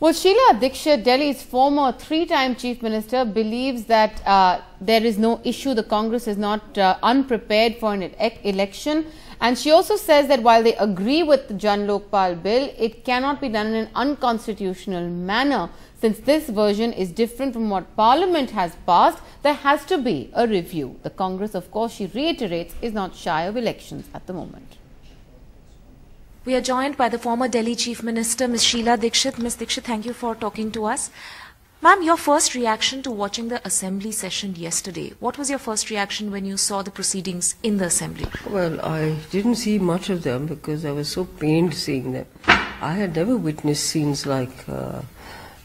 Well, Sheila Dikshit, Delhi's former three-time chief minister, believes that there is no issue. The Congress is not unprepared for an election. And she also says that while they agree with the Jan Lokpal bill, it cannot be done in an unconstitutional manner. Since this version is different from what Parliament has passed, there has to be a review. The Congress, of course, she reiterates, is not shy of elections at the moment. We are joined by the former Delhi Chief Minister, Ms. Sheila Dikshit. Ms. Dikshit, thank you for talking to us. Ma'am, your first reaction to watching the Assembly session yesterday, what was your first reaction when you saw the proceedings in the Assembly? Well, I didn't see much of them because I was so pained seeing them. I had never witnessed scenes like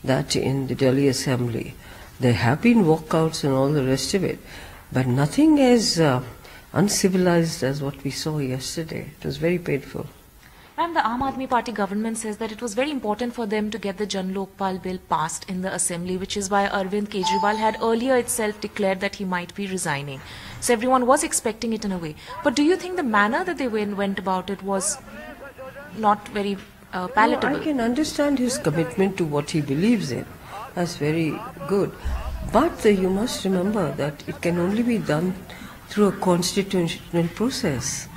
that in the Delhi Assembly. There have been walkouts and all the rest of it, but nothing as uncivilized as what we saw yesterday. It was very painful. Ma'am, the Aam Aadmi Party government says that it was very important for them to get the Jan Lokpal bill passed in the Assembly, which is why Arvind Kejriwal had earlier itself declared that he might be resigning. So everyone was expecting it in a way. But do you think the manner that they went about it was not very palatable? No, I can understand his commitment to what he believes in. That's very good. But you must remember that it can only be done through a constitutional process.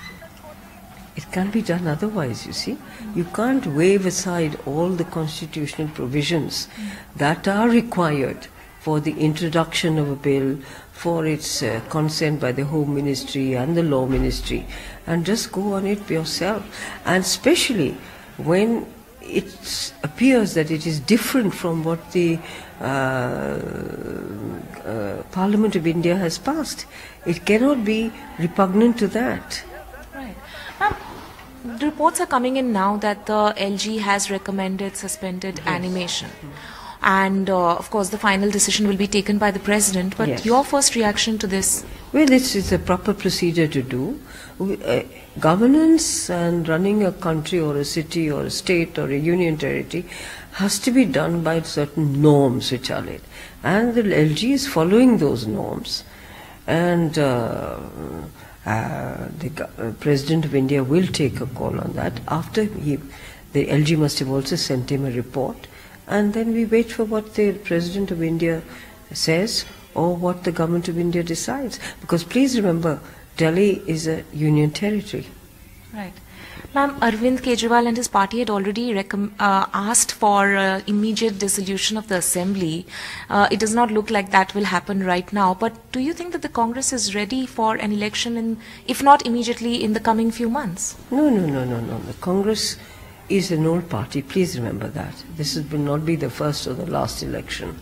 It can't be done otherwise, you see. You can't wave aside all the constitutional provisions that are required for the introduction of a bill, for its consent by the Home Ministry and the Law Ministry, and just go on it yourself. And especially when it appears that it is different from what the Parliament of India has passed. It cannot be repugnant to that. Right. Reports are coming in now that the LG has recommended suspended animation. And of course the final decision will be taken by the President. But your first reaction to this? Well, it's a proper procedure to do. Governance and running a country or a city or a state or a union territory has to be done by certain norms which are laid. And the LG is following those norms. And the President of India will take a call on that. After the LG must have also sent him a report, and then we wait for what the President of India says or what the Government of India decides. Because please remember, Delhi is a union territory. Right. Ma'am, Arvind Kejriwal and his party had already asked for immediate dissolution of the Assembly. It does not look like that will happen right now. But do you think that the Congress is ready for an election, if not immediately, in the coming few months? No. The Congress is an old party. Please remember that. This will not be the first or the last election.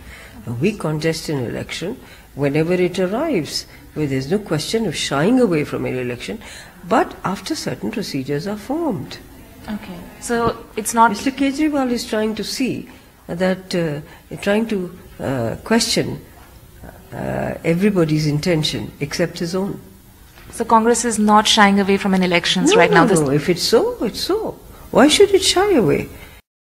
We contest an election whenever it arrives, where there's no question of shying away from an election, but after certain procedures are formed. Okay. So it's not... Mr. Kejriwal is trying to see that, trying to question everybody's intention except his own. So Congress is not shying away from an elections right now? No, if it's so, it's so. Why should it shy away?